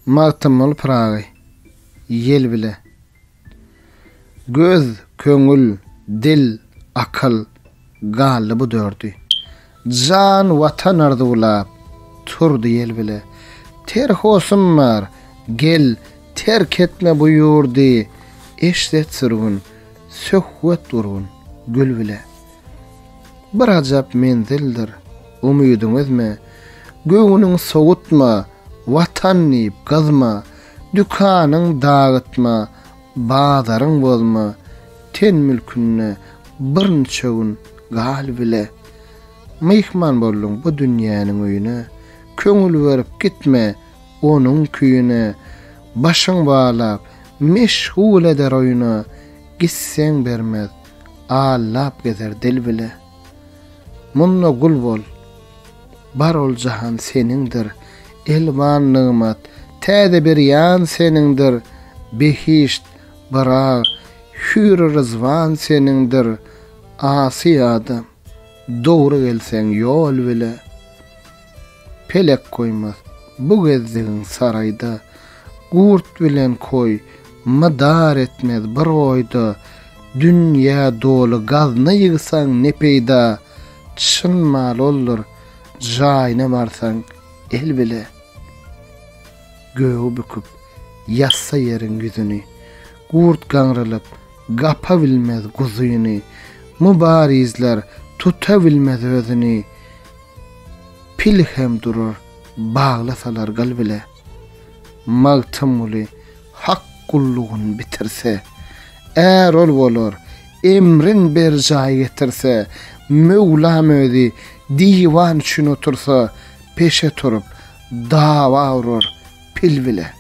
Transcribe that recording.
Magtymyl pragy, yel bile. Göz, köňül, dil, akal, galy bu dördü. Jan watan arzulap, turdy yel bile. Ter hosum var, gel, terk etme buyurdy. Eşdet sürgün, söhwet durgun, gül bile. Bir ajap menzildir, umydyňyzmy? Göňüňi sowutma, watan nip gazma, dükanyň dağıtma, bazaryň bozma, ten mülkünni birnçe gün gal bile. Myhman boldum bu dünýäniň öýüne, köňül berip gitme onuň küýüne, başyň balap, meşgul eder oýuna, gitseň bermez, allap gezer dil bile. Munna gul bol, bar ol jahan senindir, elman nymat, täze bir ýan senindir, behişt, bara, hür rızvan senindir, asi adam, doğru gelsen yol bile. Pelek koymaz, bu gezdiğin sarayda, gurt bilen koy, madar etmez bir oyda, dünya dolu gazna yığsan ne peyda, çın mal olur, jayna barsan el bile. Göğü büküp, yassa yerin yüzünü, gurt gaňrylyp, gapa bilmez guzyny, mübarizler tuta bilmez özüni, pil hem durur, bağlasalar galbile. Magtymly hak kulluğun bitirse, eğer ol bolur, emrin bir jay getirse, Mevlam özi divan üçün otursa, peşe turup, dava urur, pil bile.